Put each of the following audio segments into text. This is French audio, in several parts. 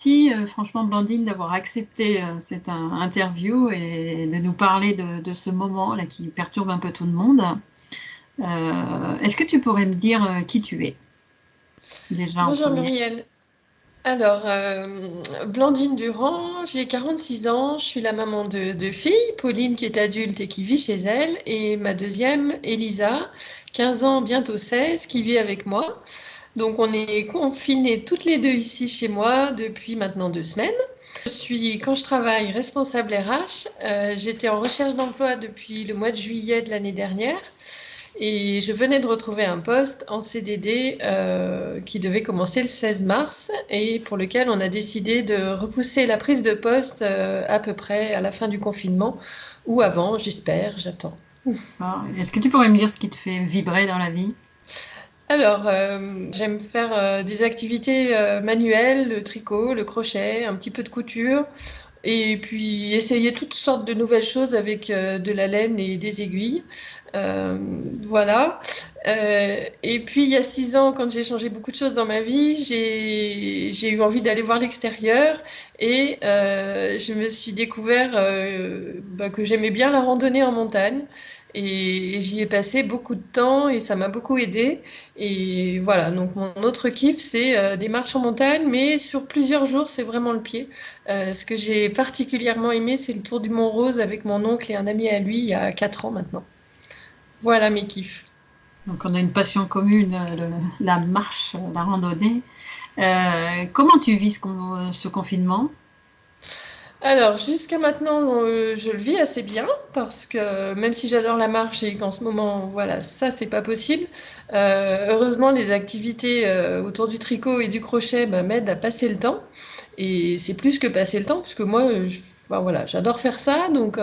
Merci, franchement Blandine d'avoir accepté, cette interview et de nous parler de ce moment là qui perturbe un peu tout le monde. Est-ce que tu pourrais me dire, qui tu es? Déjà en Bonjour premier. Muriel. Alors, Blandine Durand, j'ai 46 ans, je suis la maman de deux filles, Pauline qui est adulte et qui vit chez elle, et ma deuxième, Elisa, 15 ans, bientôt 16, qui vit avec moi. Donc on est confinées toutes les deux ici chez moi depuis maintenant 2 semaines. Je suis, quand je travaille, responsable RH. J'étais en recherche d'emploi depuis le mois de juillet de l'année dernière. Et je venais de retrouver un poste en CDD qui devait commencer le 16 mars et pour lequel on a décidé de repousser la prise de poste à peu près à la fin du confinement ou avant, j'espère, j'attends. Ah, est-ce que tu pourrais me dire ce qui te fait vibrer dans la vie? Alors, j'aime faire des activités manuelles, le tricot, le crochet, un petit peu de couture. Et puis essayer toutes sortes de nouvelles choses avec de la laine et des aiguilles. Euh, voilà. Et puis il y a 6 ans, quand j'ai changé beaucoup de choses dans ma vie, j'ai eu envie d'aller voir l'extérieur et je me suis découvert que j'aimais bien la randonnée en montagne. Et j'y ai passé beaucoup de temps et ça m'a beaucoup aidé. Et voilà, donc mon autre kiff, c'est des marches en montagne, mais sur plusieurs jours, c'est vraiment le pied. Ce que j'ai particulièrement aimé, c'est le tour du Mont Rose avec mon oncle et un ami à lui il y a 4 ans maintenant. Voilà mes kiffs. Donc on a une passion commune, la marche, la randonnée. Comment tu vis ce confinement? Alors, jusqu'à maintenant, je le vis assez bien parce que même si j'adore la marche et qu'en ce moment, voilà, ça, c'est pas possible. Heureusement, les activités autour du tricot et du crochet m'aident à passer le temps. Et c'est plus que passer le temps, puisque moi, enfin, voilà, j'adore faire ça. Donc,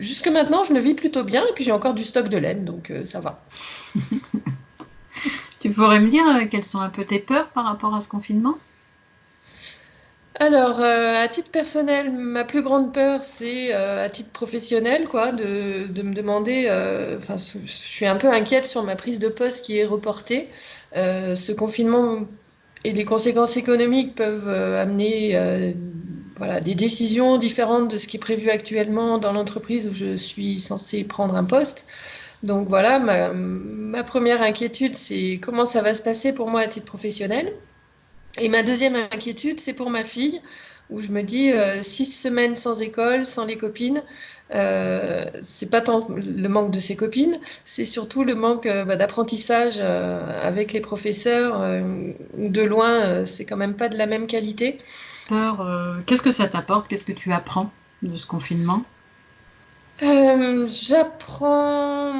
jusque maintenant, je le vis plutôt bien. Et puis, j'ai encore du stock de laine, donc ça va. Tu pourrais me dire, quelles sont un peu tes peurs par rapport à ce confinement? Alors, à titre personnel, ma plus grande peur, c'est à titre professionnel, quoi, de me demander. Enfin, je suis un peu inquiète sur ma prise de poste qui est reportée. Ce confinement et les conséquences économiques peuvent amener, voilà, des décisions différentes de ce qui est prévu actuellement dans l'entreprise où je suis censée prendre un poste. Donc voilà, ma première inquiétude, c'est comment ça va se passer pour moi à titre professionnel. Et ma deuxième inquiétude, c'est pour ma fille, où je me dis 6 semaines sans école, sans les copines, c'est pas tant le manque de ses copines, c'est surtout le manque d'apprentissage avec les professeurs, où de loin, c'est quand même pas de la même qualité. Peur, qu'est-ce que ça t'apporte? Qu'est-ce que tu apprends de ce confinement? J'apprends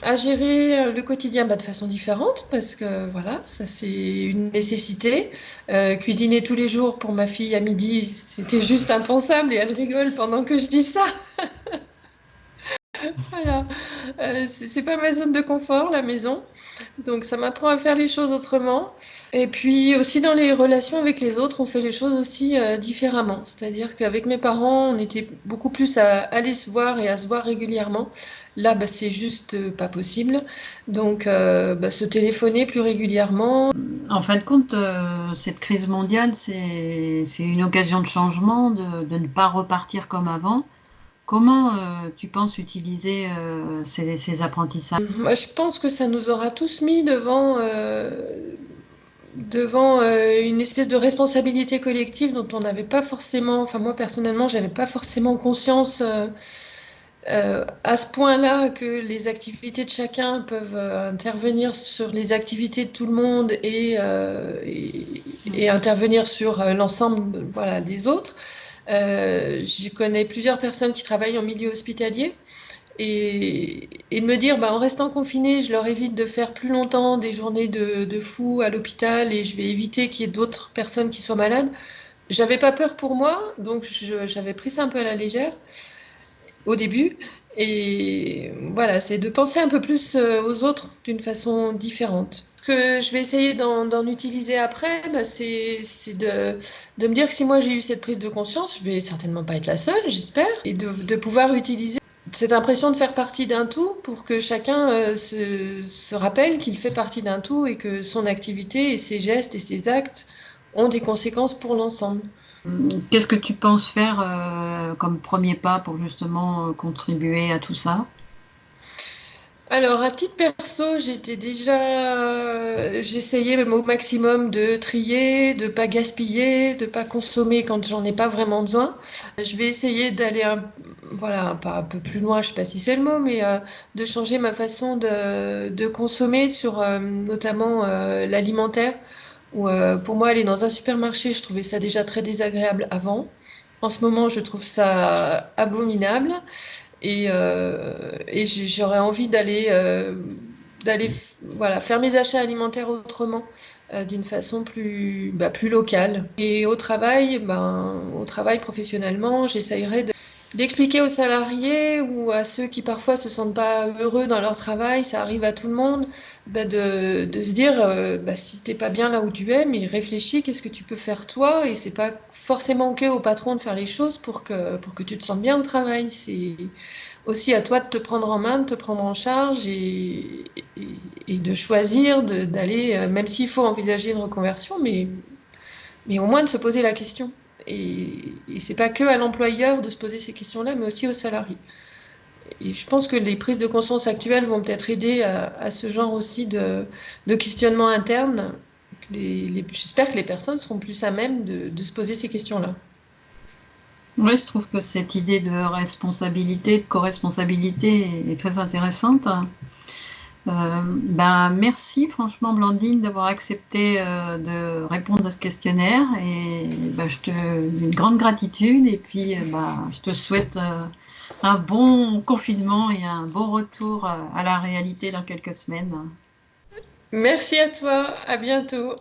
à gérer le quotidien de façon différente parce que voilà, ça c'est une nécessité. Cuisiner tous les jours pour ma fille à midi, c'était juste impensable et elle rigole pendant que je dis ça. Voilà. C'est pas ma zone de confort, la maison. Donc ça m'apprend à faire les choses autrement. Et puis aussi dans les relations avec les autres, on fait les choses aussi différemment. C'est-à-dire qu'avec mes parents, on était beaucoup plus à aller se voir et à se voir régulièrement. Là, c'est juste pas possible. Donc se téléphoner plus régulièrement. En fin de compte, cette crise mondiale, c'est une occasion de changement, de ne pas repartir comme avant. Comment tu penses utiliser ces apprentissages? Moi, je pense que ça nous aura tous mis devant une espèce de responsabilité collective dont on n'avait pas forcément, enfin moi personnellement, j'avais pas forcément conscience à ce point-là que les activités de chacun peuvent intervenir sur les activités de tout le monde et intervenir sur l'ensemble voilà, des autres. Je connais plusieurs personnes qui travaillent en milieu hospitalier et de me dire, en restant confinée, je leur évite de faire plus longtemps des journées de fou à l'hôpital et je vais éviter qu'il y ait d'autres personnes qui soient malades. J'avais pas peur pour moi, donc j'avais pris ça un peu à la légère au début. Et voilà, c'est de penser un peu plus aux autres d'une façon différente. Ce que je vais essayer d'en utiliser après, c'est de me dire que si moi j'ai eu cette prise de conscience, je vais certainement pas être la seule, j'espère, et de pouvoir utiliser cette impression de faire partie d'un tout pour que chacun se rappelle qu'il fait partie d'un tout et que son activité et ses gestes et ses actes ont des conséquences pour l'ensemble. Qu'est-ce que tu penses faire comme premier pas pour justement contribuer à tout ça? Alors, à titre perso, j'essayais même au maximum de trier, de pas gaspiller, de pas consommer quand j'en ai pas vraiment besoin. Je vais essayer d'aller voilà, pas un peu plus loin, je sais pas si c'est le mot, mais de changer ma façon de consommer sur notamment l'alimentaire. Où, pour moi, aller dans un supermarché, je trouvais ça déjà très désagréable avant. En ce moment, je trouve ça abominable. Et j'aurais envie voilà, faire mes achats alimentaires autrement, d'une façon plus locale. Et au travail professionnellement, d'expliquer aux salariés ou à ceux qui parfois se sentent pas heureux dans leur travail, ça arrive à tout le monde, de se dire si t'es pas bien là où tu es, mais réfléchis, qu'est-ce que tu peux faire toi? Et c'est pas forcément que au patron de faire les choses pour que tu te sentes bien au travail. C'est aussi à toi de te prendre en main, de te prendre en charge et de choisir d'aller, même s'il faut envisager une reconversion, mais au moins de se poser la question. Et c'est pas que à l'employeur de se poser ces questions-là, mais aussi aux salariés. Et je pense que les prises de conscience actuelles vont peut-être aider à ce genre aussi de questionnement interne. J'espère que les personnes seront plus à même de se poser ces questions-là. Oui, je trouve que cette idée de responsabilité, de co-responsabilité est très intéressante. Merci franchement Blandine d'avoir accepté de répondre à ce questionnaire et je te une grande gratitude et puis je te souhaite un bon confinement et un bon retour à la réalité dans quelques semaines. Merci à toi, à bientôt.